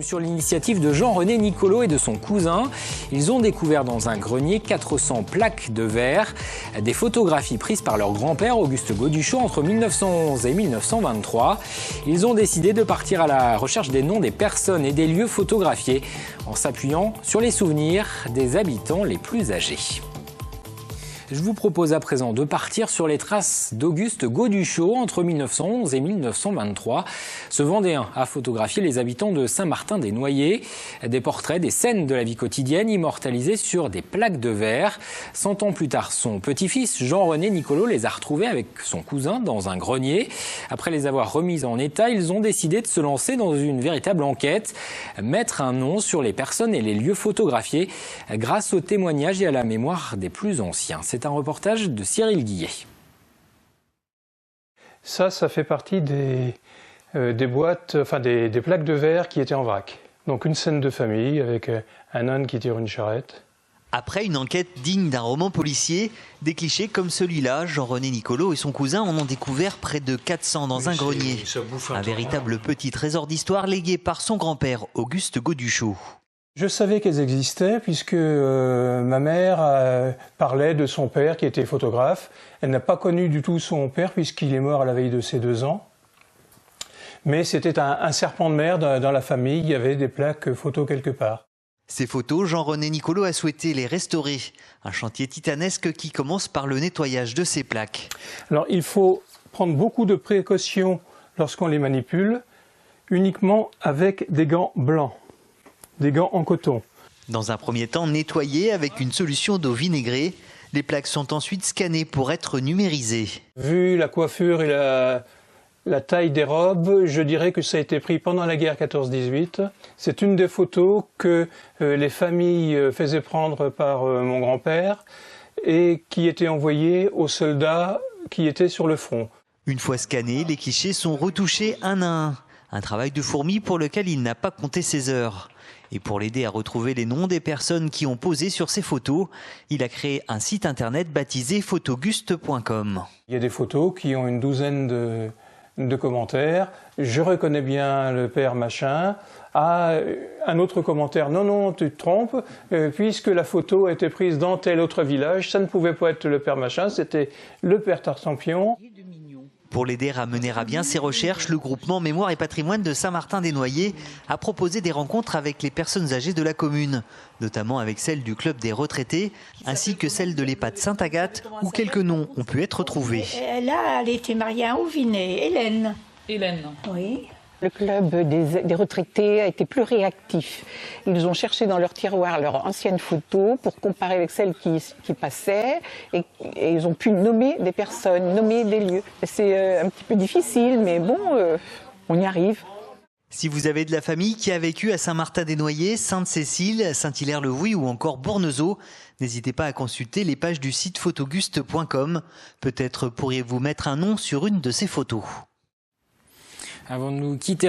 Sur l'initiative de Jean-René Nicolo et de son cousin, ils ont découvert dans un grenier 400 plaques de verre, des photographies prises par leur grand-père Auguste Gauduchot entre 1911 et 1923. Ils ont décidé de partir à la recherche des noms des personnes et des lieux photographiés en s'appuyant sur les souvenirs des habitants les plus âgés. Je vous propose à présent de partir sur les traces d'Auguste Gauduchot entre 1911 et 1923. Ce Vendéen a photographié les habitants de Saint-Martin-des-Noyers. Des portraits, des scènes de la vie quotidienne immortalisées sur des plaques de verre. 100 ans plus tard, son petit-fils Jean-René Nicolo les a retrouvés avec son cousin dans un grenier. Après les avoir remises en état, ils ont décidé de se lancer dans une véritable enquête. Mettre un nom sur les personnes et les lieux photographiés grâce aux témoignages et à la mémoire des plus anciens. C'est un reportage de Cyril Guillet. Ça fait partie des boîtes, enfin des plaques de verre qui étaient en vrac. Donc une scène de famille avec un âne qui tire une charrette. Après une enquête digne d'un roman policier, des clichés comme celui-là, Jean-René Nicolo et son cousin en ont découvert près de 400 dans un grenier. Un véritable petit trésor d'histoire légué par son grand-père Auguste Gauduchot. Je savais qu'elles existaient puisque ma mère parlait de son père qui était photographe. Elle n'a pas connu du tout son père puisqu'il est mort à la veille de ses 2 ans. Mais c'était un serpent de mer dans la famille, il y avait des plaques photos quelque part. Ces photos, Jean-René Nicolo a souhaité les restaurer. Un chantier titanesque qui commence par le nettoyage de ces plaques. Alors il faut prendre beaucoup de précautions lorsqu'on les manipule, uniquement avec des gants blancs. Des gants en coton. Dans un premier temps, nettoyées avec une solution d'eau vinaigrée. Les plaques sont ensuite scannées pour être numérisées. Vu la coiffure et la taille des robes, je dirais que ça a été pris pendant la guerre 14-18. C'est une des photos que les familles faisaient prendre par mon grand-père et qui était envoyée aux soldats qui étaient sur le front. Une fois scannés, les clichés sont retouchés un à un. Un travail de fourmi pour lequel il n'a pas compté ses heures. Et pour l'aider à retrouver les noms des personnes qui ont posé sur ces photos, il a créé un site internet baptisé photoguste.com. Il y a des photos qui ont une douzaine de commentaires. Je reconnais bien le père machin. Ah, un autre commentaire, non, tu te trompes, puisque la photo a été prise dans tel autre village, ça ne pouvait pas être le père machin, c'était le père Tartampion. Pour l'aider à mener à bien ses recherches, le groupement Mémoire et Patrimoine de Saint-Martin-des-Noyers a proposé des rencontres avec les personnes âgées de la commune, notamment avec celle du club des retraités, ainsi que celle de l'EHPAD Sainte-Agathe, où quelques noms ont pu être trouvés. Là, elle était mariée à Auvinet, Hélène. Hélène. Oui. Le club des retraités a été plus réactif. Ils ont cherché dans leur tiroir leurs anciennes photos pour comparer avec celles qui passaient et ils ont pu nommer des personnes, nommer des lieux. C'est un petit peu difficile, mais bon, on y arrive. Si vous avez de la famille qui a vécu à Saint-Martin-des-Noyers, Sainte-Cécile, Saint-Hilaire-le-Vouy ou encore Bournezeau, n'hésitez pas à consulter les pages du site photoguste.com. Peut-être pourriez-vous mettre un nom sur une de ces photos. Avant de nous quitter,